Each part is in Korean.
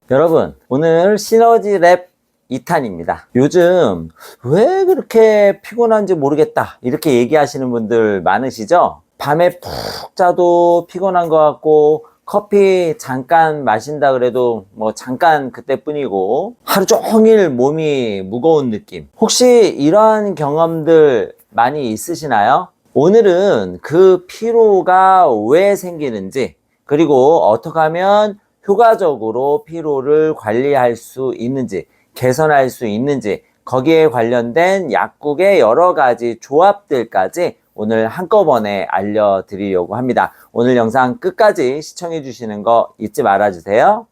여러분, 오늘 시너지랩 2탄입니다. 요즘 왜 그렇게 피곤한지 모르겠다 이렇게 얘기하시는 분들 많으시죠? 밤에 푹 자도 피곤한 것 같고 커피 잠깐 마신다 그래도 뭐 잠깐 그때뿐이고 하루 종일 몸이 무거운 느낌. 혹시 이러한 경험들 많이 있으시나요? 오늘은 그 피로가 왜 생기는지, 그리고 어떻게 하면 효과적으로 피로를 관리할 수 있는지, 개선할 수 있는지, 거기에 관련된 약국의 여러 가지 조합들까지 오늘 한꺼번에 알려드리려고 합니다. 오늘 영상 끝까지 시청해 주시는 거 잊지 말아 주세요.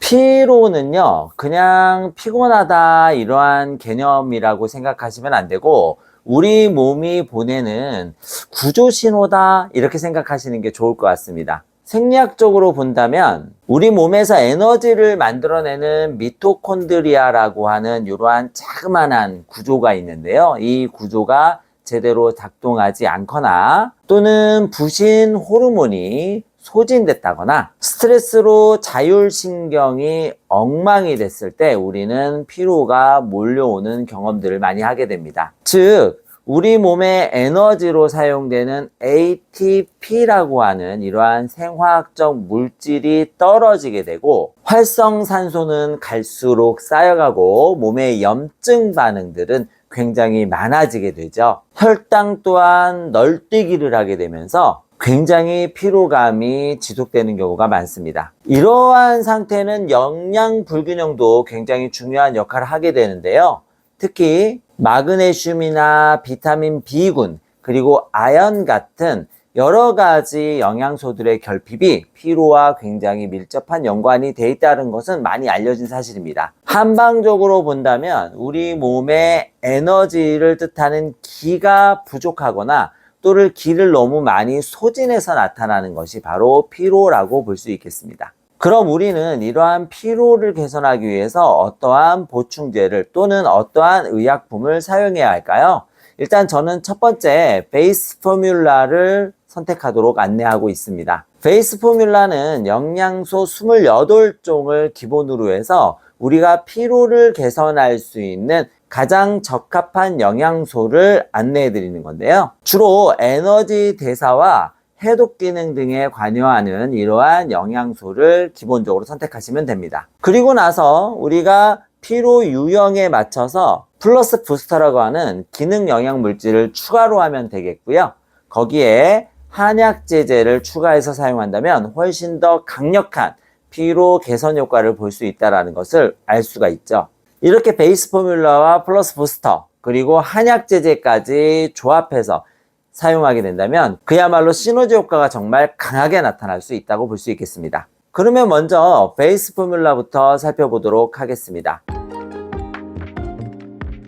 피로는요, 그냥 피곤하다 이러한 개념이라고 생각하시면 안 되고, 우리 몸이 보내는 구조 신호다 이렇게 생각하시는 게 좋을 것 같습니다. 생리학적으로 본다면 우리 몸에서 에너지를 만들어내는 미토콘드리아라고 하는 이러한 자그마한 구조가 있는데요. 이 구조가 제대로 작동하지 않거나 또는 부신 호르몬이 소진됐다거나 스트레스로 자율신경이 엉망이 됐을 때 우리는 피로가 몰려오는 경험들을 많이 하게 됩니다. 즉, 우리 몸의 에너지로 사용되는 ATP라고 하는 이러한 생화학적 물질이 떨어지게 되고, 활성산소는 갈수록 쌓여가고 몸의 염증 반응들은 굉장히 많아지게 되죠. 혈당 또한 널뛰기를 하게 되면서 굉장히 피로감이 지속되는 경우가 많습니다. 이러한 상태는 영양 불균형도 굉장히 중요한 역할을 하게 되는데요. 특히 마그네슘이나 비타민 B군, 그리고 아연 같은 여러 가지 영양소들의 결핍이 피로와 굉장히 밀접한 연관이 돼 있다는 것은 많이 알려진 사실입니다. 한방적으로 본다면 우리 몸의 에너지를 뜻하는 기가 부족하거나 또는 기를 너무 많이 소진해서 나타나는 것이 바로 피로라고 볼 수 있겠습니다. 그럼 우리는 이러한 피로를 개선하기 위해서 어떠한 보충제를 또는 어떠한 의약품을 사용해야 할까요? 일단 저는 첫 번째 베이스 포뮬라를 선택하도록 안내하고 있습니다. 베이스 포뮬라는 영양소 28종을 기본으로 해서 우리가 피로를 개선할 수 있는 가장 적합한 영양소를 안내해 드리는 건데요. 주로 에너지 대사와 해독 기능 등에 관여하는 이러한 영양소를 기본적으로 선택하시면 됩니다. 그리고 나서 우리가 피로 유형에 맞춰서 플러스 부스터라고 하는 기능 영양 물질을 추가로 하면 되겠고요. 거기에 한약제제를 추가해서 사용한다면 훨씬 더 강력한 피로 개선 효과를 볼 수 있다는 것을 알 수가 있죠. 이렇게 베이스 포뮬러와 플러스 부스터 그리고 한약제제까지 조합해서 사용하게 된다면 그야말로 시너지 효과가 정말 강하게 나타날 수 있다고 볼 수 있겠습니다. 그러면 먼저 베이스 포뮬러부터 살펴보도록 하겠습니다.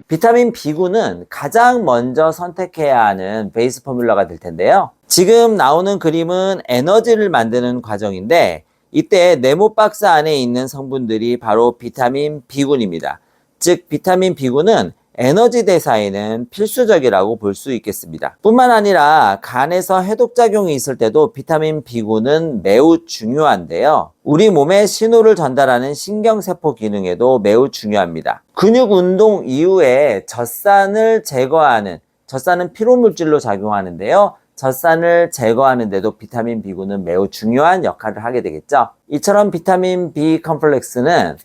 비타민 B군은 가장 먼저 선택해야 하는 베이스 포뮬러가 될 텐데요. 지금 나오는 그림은 에너지를 만드는 과정인데 이때 네모 박스 안에 있는 성분들이 바로 비타민 B군입니다. 즉 비타민 B군은 에너지 대사에는 필수적이라고 볼 수 있겠습니다. 뿐만 아니라 간에서 해독작용이 있을 때도 비타민 B군은 매우 중요한데요. 우리 몸에 신호를 전달하는 신경세포 기능에도 매우 중요합니다. 근육 운동 이후에 젖산을 제거하는, 젖산은 피로물질로 작용하는데요. 젖산을 제거하는 데도 비타민 B군은 매우 중요한 역할을 하게 되겠죠. 이처럼 비타민 B 컴플렉스는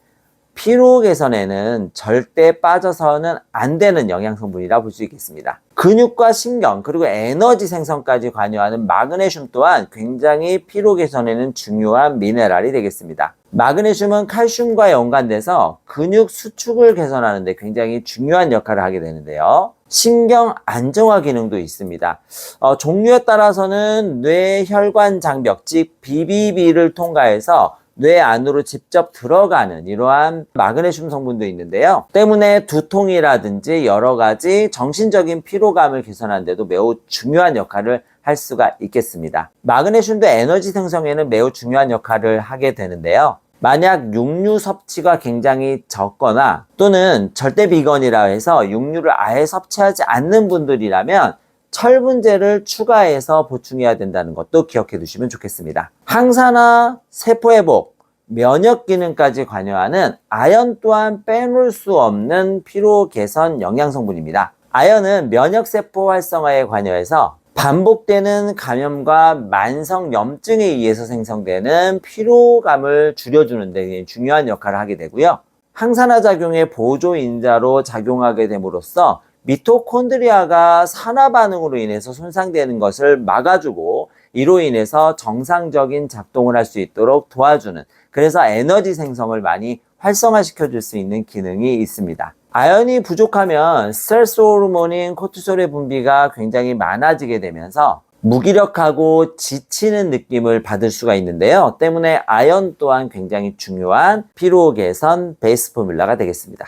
피로 개선에는 절대 빠져서는 안 되는 영양성분이라 볼 수 있겠습니다. 근육과 신경 그리고 에너지 생성까지 관여하는 마그네슘 또한 굉장히 피로 개선에는 중요한 미네랄이 되겠습니다. 마그네슘은 칼슘과 연관돼서 근육 수축을 개선하는 데 굉장히 중요한 역할을 하게 되는데요. 신경 안정화 기능도 있습니다. 종류에 따라서는 뇌혈관 장벽, 즉 BBB를 통과해서 뇌 안으로 직접 들어가는 이러한 마그네슘 성분도 있는데요. 때문에 두통이라든지 여러 가지 정신적인 피로감을 개선하는 데도 매우 중요한 역할을 할 수가 있겠습니다. 마그네슘도 에너지 생성에는 매우 중요한 역할을 하게 되는데요. 만약 육류 섭취가 굉장히 적거나 또는 절대 비건이라 해서 육류를 아예 섭취하지 않는 분들이라면 철분제를 추가해서 보충해야 된다는 것도 기억해 두시면 좋겠습니다. 항산화, 세포회복, 면역 기능까지 관여하는 아연 또한 빼놓을 수 없는 피로 개선 영양 성분입니다. 아연은 면역세포 활성화에 관여해서 반복되는 감염과 만성 염증에 의해서 생성되는 피로감을 줄여주는 데 중요한 역할을 하게 되고요. 항산화 작용의 보조인자로 작용하게 됨으로써 미토콘드리아가 산화 반응으로 인해서 손상되는 것을 막아주고 이로 인해서 정상적인 작동을 할 수 있도록 도와주는, 그래서 에너지 생성을 많이 활성화시켜 줄 수 있는 기능이 있습니다. 아연이 부족하면 스트레스 호르몬인 코르티솔의 분비가 굉장히 많아지게 되면서 무기력하고 지치는 느낌을 받을 수가 있는데요. 때문에 아연 또한 굉장히 중요한 피로 개선 베이스 포뮬러가 되겠습니다.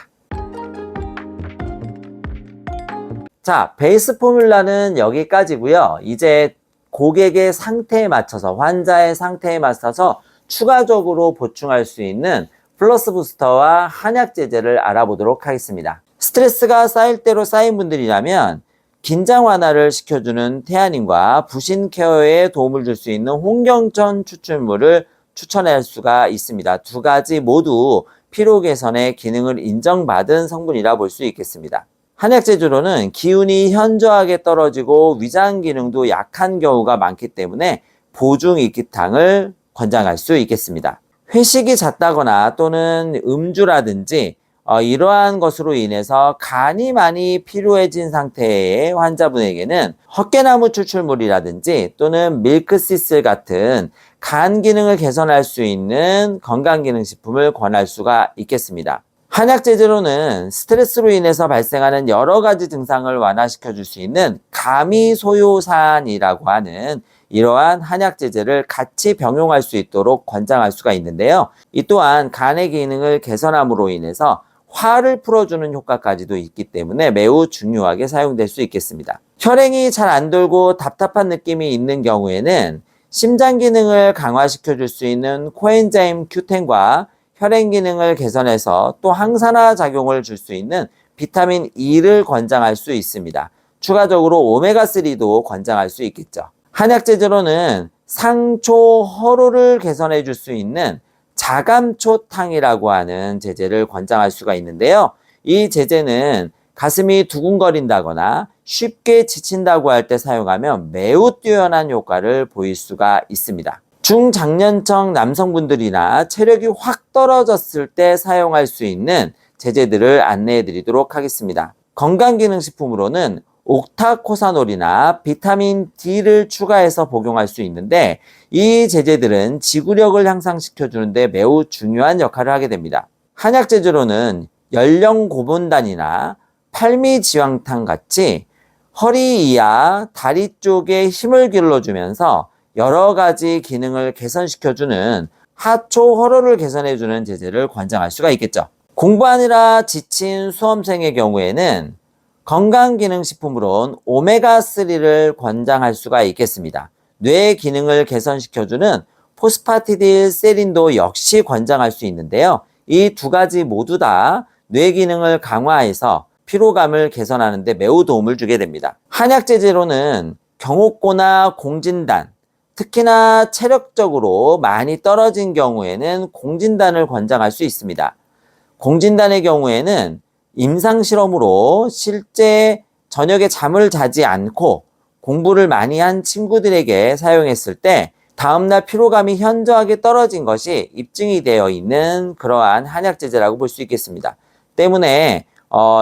자, 베이스 포뮬러는 여기까지고요. 이제 고객의 상태에 맞춰서, 환자의 상태에 맞춰서 추가적으로 보충할 수 있는 플러스 부스터와 한약 제제를 알아보도록 하겠습니다. 스트레스가 쌓일 대로 쌓인 분들이라면 긴장 완화를 시켜주는 태아닌과 부신 케어에 도움을 줄 수 있는 홍경천 추출물을 추천할 수가 있습니다. 두 가지 모두 피로 개선의 기능을 인정받은 성분이라 볼 수 있겠습니다. 한약 제조로는 기운이 현저하게 떨어지고 위장 기능도 약한 경우가 많기 때문에 보중 익기탕을 권장할 수 있겠습니다. 회식이 잦다거나 또는 음주라든지 이러한 것으로 인해서 간이 많이 피로해진 상태의 환자분에게는 헛개나무 추출물이라든지 또는 밀크시슬 같은 간 기능을 개선할 수 있는 건강기능식품을 권할 수가 있겠습니다. 한약 제제로는 스트레스로 인해서 발생하는 여러 가지 증상을 완화시켜 줄 수 있는 가미소요산이라고 하는 이러한 한약 제제를 같이 병용할 수 있도록 권장할 수가 있는데요. 이 또한 간의 기능을 개선함으로 인해서 화를 풀어주는 효과까지도 있기 때문에 매우 중요하게 사용될 수 있겠습니다. 혈행이 잘 안 돌고 답답한 느낌이 있는 경우에는 심장 기능을 강화시켜 줄 수 있는 코엔자임 Q10과 혈행 기능을 개선해서 또 항산화 작용을 줄 수 있는 비타민 E를 권장할 수 있습니다. 추가적으로 오메가3도 권장할 수 있겠죠. 한약 제제로는 상초 허로를 개선해 줄 수 있는 자감초탕이라고 하는 제제를 권장할 수가 있는데요. 이 제제는 가슴이 두근거린다거나 쉽게 지친다고 할 때 사용하면 매우 뛰어난 효과를 보일 수가 있습니다. 중장년층 남성분들이나 체력이 확 떨어졌을 때 사용할 수 있는 제제들을 안내해 드리도록 하겠습니다. 건강기능식품으로는 옥타코사놀이나 비타민 D를 추가해서 복용할 수 있는데 이 제제들은 지구력을 향상시켜 주는데 매우 중요한 역할을 하게 됩니다. 한약 제제로는 연령고분단이나 팔미지왕탕 같이 허리 이하 다리 쪽에 힘을 길러주면서 여러 가지 기능을 개선시켜주는 하초 허로를 개선해주는 제제를 권장할 수가 있겠죠. 공부하느라 지친 수험생의 경우에는 건강기능식품으론 오메가3를 권장할 수가 있겠습니다. 뇌 기능을 개선시켜주는 포스파티딜세린도 역시 권장할 수 있는데요. 이 두 가지 모두 다 뇌 기능을 강화해서 피로감을 개선하는 데 매우 도움을 주게 됩니다. 한약 제제로는 경옥고나 공진단, 특히나 체력적으로 많이 떨어진 경우에는 공진단을 권장할 수 있습니다. 공진단의 경우에는 임상실험으로 실제 저녁에 잠을 자지 않고 공부를 많이 한 친구들에게 사용했을 때 다음날 피로감이 현저하게 떨어진 것이 입증이 되어 있는 그러한 한약 제제라고 볼 수 있겠습니다. 때문에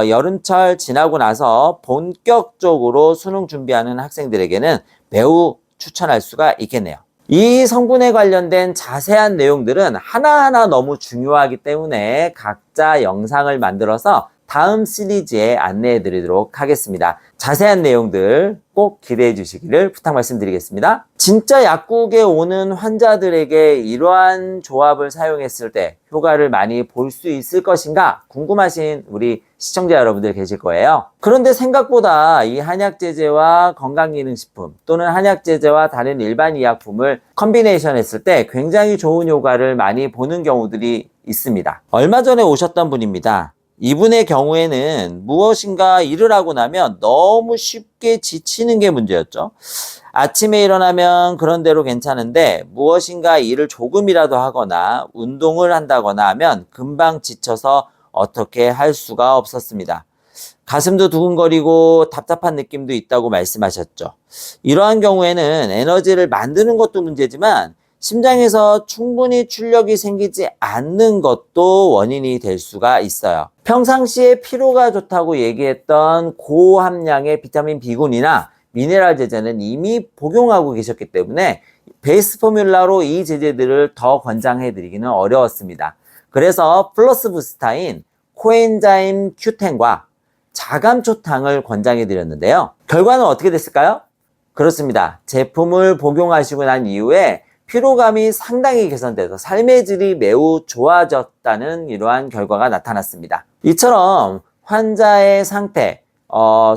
여름철 지나고 나서 본격적으로 수능 준비하는 학생들에게는 매우 추천할 수가 있겠네요. 이 성분에 관련된 자세한 내용들은 하나하나 너무 중요하기 때문에 각자 영상을 만들어서 다음 시리즈에 안내해 드리도록 하겠습니다. 자세한 내용들 꼭 기대해 주시기를 부탁 말씀드리겠습니다. 진짜 약국에 오는 환자들에게 이러한 조합을 사용했을 때 효과를 많이 볼 수 있을 것인가 궁금하신 우리 시청자 여러분들 계실 거예요. 그런데 생각보다 이 한약제제와 건강기능식품 또는 한약제제와 다른 일반 의약품을 컨비네이션 했을 때 굉장히 좋은 효과를 많이 보는 경우들이 있습니다. 얼마 전에 오셨던 분입니다. 이분의 경우에는 무엇인가 일을 하고 나면 너무 쉽게 지치는 게 문제였죠. 아침에 일어나면 그런 대로 괜찮은데 무엇인가 일을 조금이라도 하거나 운동을 한다거나 하면 금방 지쳐서 어떻게 할 수가 없었습니다. 가슴도 두근거리고 답답한 느낌도 있다고 말씀하셨죠. 이러한 경우에는 에너지를 만드는 것도 문제지만 심장에서 충분히 출력이 생기지 않는 것도 원인이 될 수가 있어요. 평상시에 피로가 좋다고 얘기했던 고함량의 비타민 B군이나 미네랄 제제는 이미 복용하고 계셨기 때문에 베이스 포뮬라로 이 제제들을 더 권장해 드리기는 어려웠습니다. 그래서 플러스 부스타인 코엔자임 Q10과 자감초탕을 권장해 드렸는데요. 결과는 어떻게 됐을까요? 그렇습니다. 제품을 복용하시고 난 이후에 피로감이 상당히 개선돼서 삶의 질이 매우 좋아졌다는 이러한 결과가 나타났습니다. 이처럼 환자의 상태,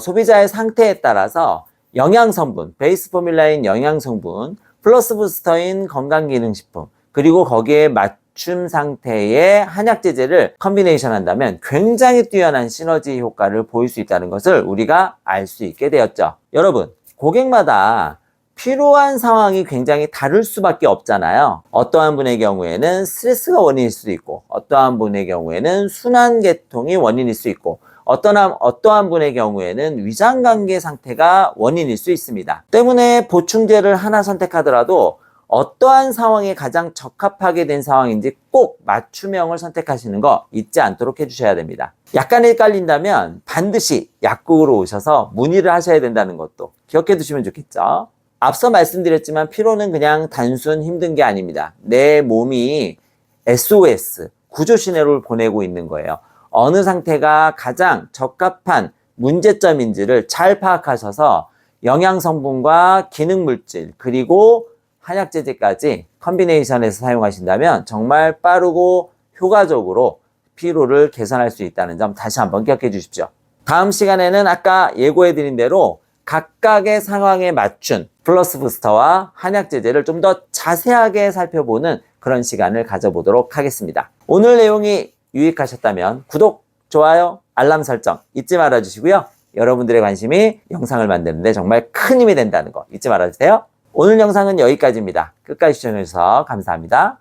소비자의 상태에 따라서 영양성분, 베이스 포뮬라인 영양성분, 플러스 부스터인 건강기능식품, 그리고 거기에 맞춤 상태의 한약제제를 컨비네이션 한다면 굉장히 뛰어난 시너지 효과를 보일 수 있다는 것을 우리가 알 수 있게 되었죠. 여러분, 고객마다 필요한 상황이 굉장히 다를 수밖에 없잖아요. 어떠한 분의 경우에는 스트레스가 원인일 수도 있고, 어떠한 분의 경우에는 순환계통이 원인일 수 있고, 어떠한 분의 경우에는 위장관계 상태가 원인일 수 있습니다. 때문에 보충제를 하나 선택하더라도 어떠한 상황에 가장 적합하게 된 상황인지 꼭 맞춤형을 선택하시는 거 잊지 않도록 해주셔야 됩니다. 약간 헷갈린다면 반드시 약국으로 오셔서 문의를 하셔야 된다는 것도 기억해 두시면 좋겠죠. 앞서 말씀드렸지만 피로는 그냥 단순 힘든 게 아닙니다. 내 몸이 SOS, 구조 신호를 보내고 있는 거예요. 어느 상태가 가장 적합한 문제점인지를 잘 파악하셔서 영양성분과 기능물질 그리고 한약제제까지 컨비네이션해서 사용하신다면 정말 빠르고 효과적으로 피로를 개선할 수 있다는 점 다시 한번 기억해 주십시오. 다음 시간에는 아까 예고해드린 대로 각각의 상황에 맞춘 플러스 부스터와 한약제제를 좀 더 자세하게 살펴보는 그런 시간을 가져보도록 하겠습니다. 오늘 내용이 유익하셨다면 구독, 좋아요, 알람 설정 잊지 말아주시고요. 여러분들의 관심이 영상을 만드는 데 정말 큰 힘이 된다는 거 잊지 말아주세요. 오늘 영상은 여기까지입니다. 끝까지 시청해주셔서 감사합니다.